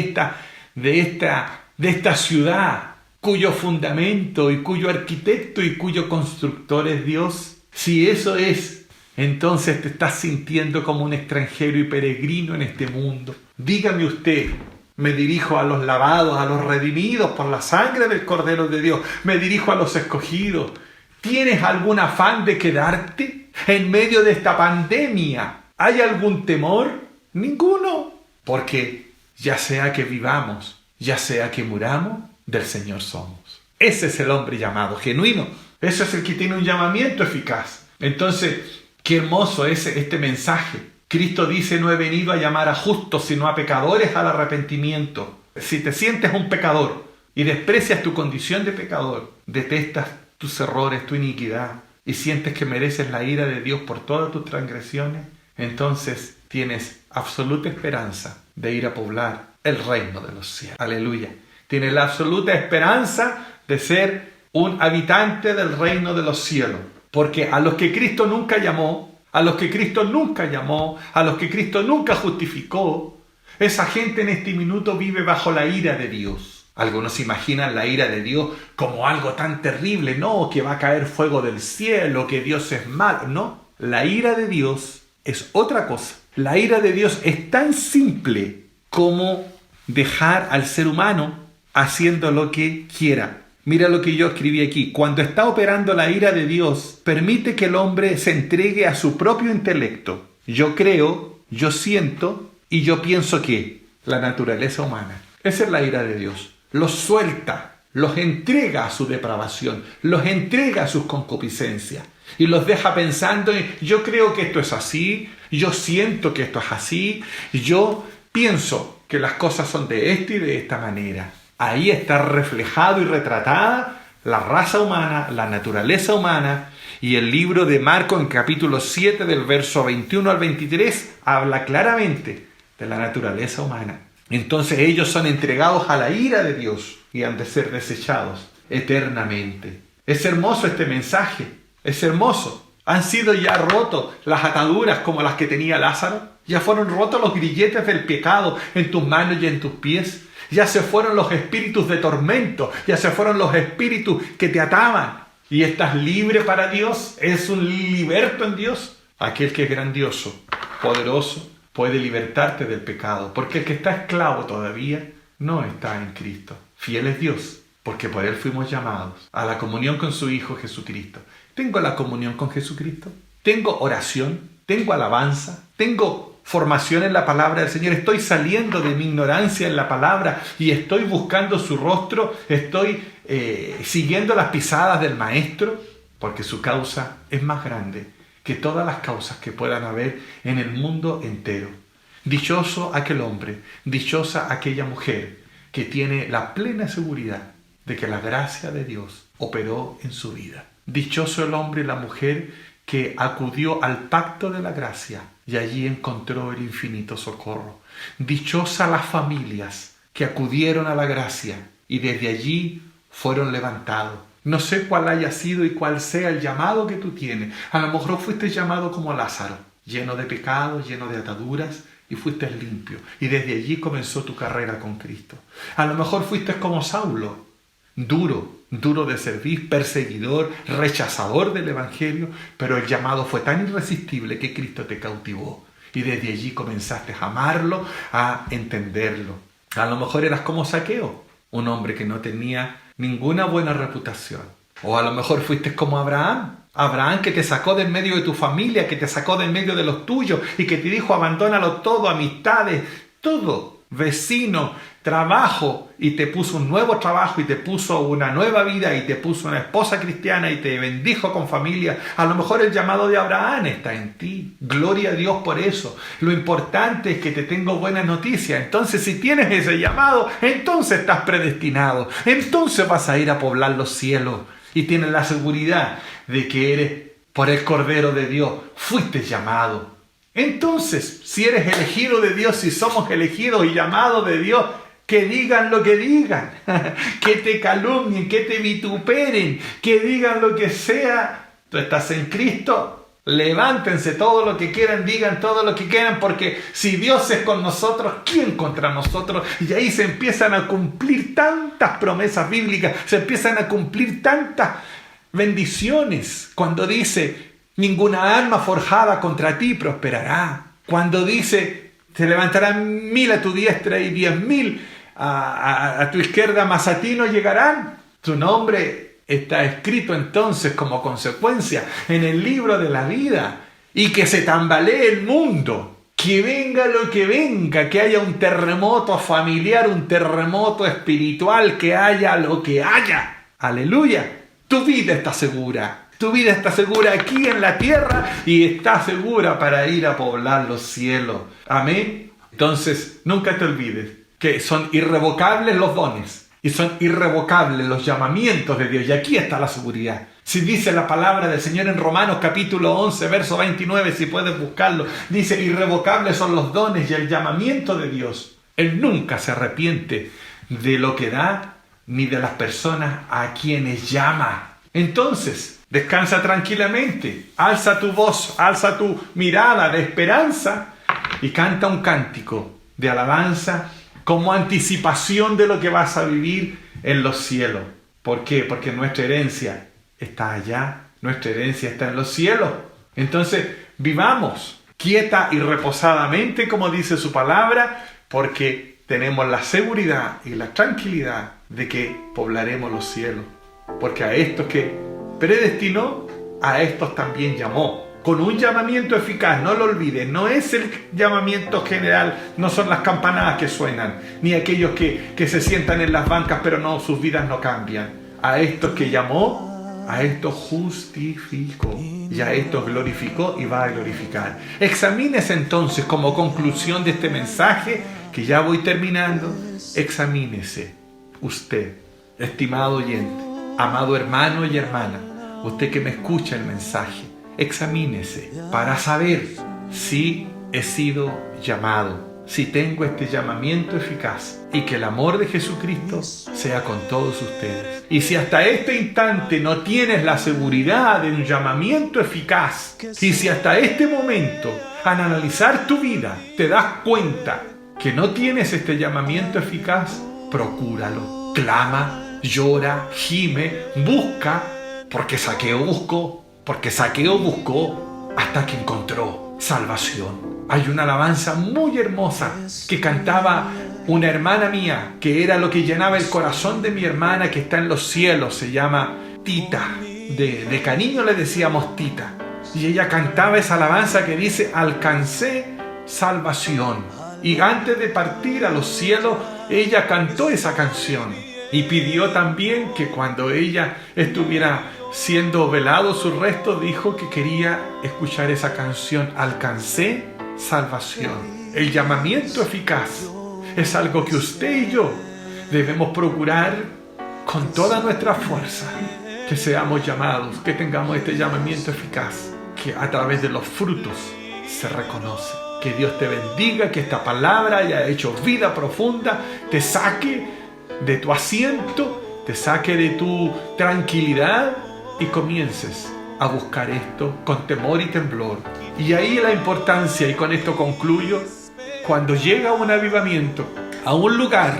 esta ciudad cuyo fundamento y cuyo arquitecto y cuyo constructor es Dios? Si eso es, entonces te estás sintiendo como un extranjero y peregrino en este mundo. Dígame usted, me dirijo a los lavados, a los redimidos por la sangre del Cordero de Dios. Me dirijo a los escogidos. ¿Tienes algún afán de quedarte en medio de esta pandemia? ¿Hay algún temor? Ninguno. Porque ya sea que vivamos, ya sea que muramos, del Señor somos. Ese es el hombre llamado, genuino. Ese es el que tiene un llamamiento eficaz. Entonces, qué hermoso es este mensaje. Cristo dice, no he venido a llamar a justos, sino a pecadores al arrepentimiento. Si te sientes un pecador y desprecias tu condición de pecador, detestas tus errores, tu iniquidad, y sientes que mereces la ira de Dios por todas tus transgresiones, entonces tienes absoluta esperanza de ir a poblar el reino de los cielos. Aleluya. Tienes la absoluta esperanza de ser un habitante del reino de los cielos. Porque a los que Cristo nunca llamó, a los que Cristo nunca llamó, a los que Cristo nunca justificó, esa gente en este minuto vive bajo la ira de Dios. Algunos imaginan la ira de Dios como algo tan terrible, no, que va a caer fuego del cielo, que Dios es malo. No, la ira de Dios es otra cosa. La ira de Dios es tan simple como dejar al ser humano haciendo lo que quiera. Mira lo que yo escribí aquí. Cuando está operando la ira de Dios, permite que el hombre se entregue a su propio intelecto. Yo creo, yo siento y yo pienso que la naturaleza humana. Esa es la ira de Dios. Los suelta, los entrega a su depravación, los entrega a sus concupiscencias y los deja pensando en, yo creo que esto es así, yo siento que esto es así, yo pienso que las cosas son de esta y de esta manera. Ahí está reflejado y retratada la raza humana, la naturaleza humana, y el libro de Marcos en capítulo 7 del verso 21 al 23 habla claramente de la naturaleza humana. Entonces ellos son entregados a la ira de Dios y han de ser desechados eternamente. Es hermoso este mensaje, es hermoso. Han sido ya rotos las ataduras como las que tenía Lázaro. Ya fueron rotos los grilletes del pecado en tus manos y en tus pies. Ya se fueron los espíritus de tormento, ya se fueron los espíritus que te ataban. Y estás libre para Dios, eres un liberto en Dios. Aquel que es grandioso, poderoso, puede libertarte del pecado, porque el que está esclavo todavía no está en Cristo. Fiel es Dios, porque por Él fuimos llamados a la comunión con su Hijo Jesucristo. ¿Tengo la comunión con Jesucristo? ¿Tengo oración? ¿Tengo alabanza? ¿Tengo formación en la palabra del Señor? ¿Estoy saliendo de mi ignorancia en la palabra y estoy buscando su rostro? ¿Estoy siguiendo las pisadas del Maestro? Porque su causa es más grande que todas las causas que puedan haber en el mundo entero. Dichoso aquel hombre, dichosa aquella mujer que tiene la plena seguridad de que la gracia de Dios operó en su vida. Dichoso el hombre y la mujer que acudió al pacto de la gracia y allí encontró el infinito socorro. Dichosa las familias que acudieron a la gracia y desde allí fueron levantados. No sé cuál haya sido y cuál sea el llamado que tú tienes. A lo mejor fuiste llamado como Lázaro, lleno de pecados, lleno de ataduras, y fuiste limpio. Y desde allí comenzó tu carrera con Cristo. A lo mejor fuiste como Saulo, duro de servir, perseguidor, rechazador del Evangelio, pero el llamado fue tan irresistible que Cristo te cautivó. Y desde allí comenzaste a amarlo, a entenderlo. A lo mejor eras como Zaqueo, un hombre que no tenía ninguna buena reputación. O a lo mejor fuiste como Abraham que te sacó de en medio de tu familia, que te sacó de en medio de los tuyos y que te dijo abandónalo todo, amistades, todo, vecino, trabajo, y te puso un nuevo trabajo y te puso una nueva vida y te puso una esposa cristiana y te bendijo con familia. A lo mejor el llamado de Abraham está en ti. Gloria a Dios por eso. Lo importante es que te tengo buenas noticias. Entonces, si tienes ese llamado, entonces estás predestinado. Entonces vas a ir a poblar los cielos y tienes la seguridad de que eres por el Cordero de Dios. Fuiste llamado. Entonces, si eres elegido de Dios, si somos elegidos y llamados de Dios, que digan lo que digan, que te calumnien, que te vituperen, que digan lo que sea. Tú estás en Cristo, levántense todo lo que quieran, digan todo lo que quieran, porque si Dios es con nosotros, ¿quién contra nosotros? Y ahí se empiezan a cumplir tantas promesas bíblicas, se empiezan a cumplir tantas bendiciones. Cuando dice Ninguna arma forjada contra ti prosperará. Cuando dice, se levantarán 1000 a tu diestra y 10.000 a tu izquierda, mas a ti no llegarán. Tu nombre está escrito entonces como consecuencia en el libro de la vida. Y que se tambalee el mundo, que venga lo que venga, que haya un terremoto familiar, un terremoto espiritual, que haya lo que haya. Aleluya. Tu vida está segura. Tu vida está segura aquí en la tierra y está segura para ir a poblar los cielos. Amén. Entonces, nunca te olvides que son irrevocables los dones y son irrevocables los llamamientos de Dios. Y aquí está la seguridad. Si dice la palabra del Señor en Romanos capítulo 11, verso 29, si puedes buscarlo, dice, irrevocables son los dones y el llamamiento de Dios. Él nunca se arrepiente de lo que da ni de las personas a quienes llama. Entonces, descansa tranquilamente, alza tu voz, alza tu mirada de esperanza y canta un cántico de alabanza como anticipación de lo que vas a vivir en los cielos. ¿Por qué? Porque nuestra herencia está allá, nuestra herencia está en los cielos. Entonces, vivamos quieta y reposadamente, como dice su palabra, porque tenemos la seguridad y la tranquilidad de que poblaremos los cielos. Porque a estos que predestinó, a estos también llamó. Con un llamamiento eficaz, no lo olvides, no es el llamamiento general, no son las campanadas que suenan, ni aquellos que se sientan en las bancas pero no, sus vidas no cambian. A estos que llamó, a estos justificó y a estos glorificó y va a glorificar. Examínese entonces como conclusión de este mensaje, que ya voy terminando, examínese usted, estimado oyente, amado hermano y hermana, usted que me escucha el mensaje, examínese para saber si he sido llamado, si tengo este llamamiento eficaz y que el amor de Jesucristo sea con todos ustedes. Y si hasta este instante no tienes la seguridad de un llamamiento eficaz, y si hasta este momento, al analizar tu vida, te das cuenta que no tienes este llamamiento eficaz, procúralo, clama, llora, gime, busca, porque Zaqueo buscó hasta que encontró salvación. Hay una alabanza muy hermosa que cantaba una hermana mía, que era lo que llenaba el corazón de mi hermana que está en los cielos, se llama Tita, de cariño le decíamos Tita, y ella cantaba esa alabanza que dice, alcancé salvación. Y antes de partir a los cielos, ella cantó esa canción y pidió también que cuando ella estuviera siendo velado sus restos, dijo que quería escuchar esa canción, alcancé salvación. El llamamiento eficaz es algo que usted y yo debemos procurar con toda nuestra fuerza, que seamos llamados, que tengamos este llamamiento eficaz, que a través de los frutos se reconoce. Que Dios te bendiga, que esta palabra haya hecho vida profunda, te saque de tu asiento, te saque de tu tranquilidad y comiences a buscar esto con temor y temblor. Y ahí la importancia, y con esto concluyo, cuando llega un avivamiento a un lugar,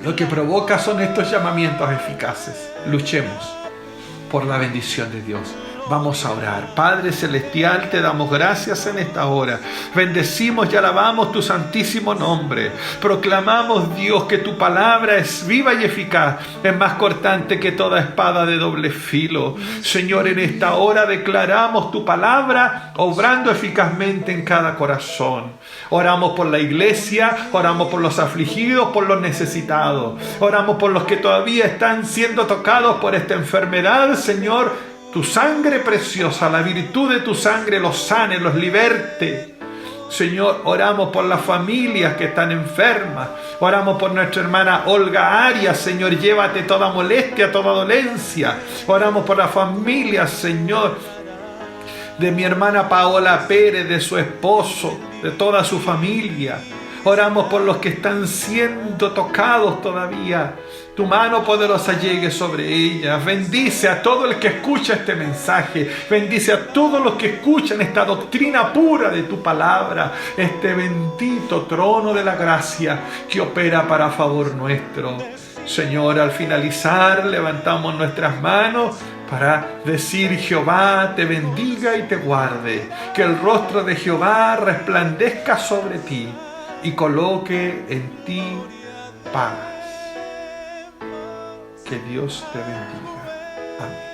lo que provoca son estos llamamientos eficaces. Luchemos por la bendición de Dios. Vamos a orar. Padre Celestial, te damos gracias en esta hora. Bendecimos y alabamos tu santísimo nombre. Proclamamos, Dios, que tu palabra es viva y eficaz, es más cortante que toda espada de doble filo. Señor, en esta hora declaramos tu palabra obrando eficazmente en cada corazón. Oramos por la iglesia, oramos por los afligidos, por los necesitados. Oramos por los que todavía están siendo tocados por esta enfermedad, Señor. Tu sangre preciosa, la virtud de tu sangre los sane, los liberte. Señor, oramos por las familias que están enfermas. Oramos por nuestra hermana Olga Arias. Señor, llévate toda molestia, toda dolencia. Oramos por la familia, Señor, de mi hermana Paola Pérez, de su esposo, de toda su familia. Oramos por los que están siendo tocados todavía. Tu mano poderosa llegue sobre ellas. Bendice a todo el que escucha este mensaje. Bendice a todos los que escuchan esta doctrina pura de tu palabra. Este bendito trono de la gracia que opera para favor nuestro. Señor, al finalizar levantamos nuestras manos para decir: Jehová te bendiga y te guarde, que el rostro de Jehová resplandezca sobre ti y coloque en ti paz. Que Dios te bendiga. Amén.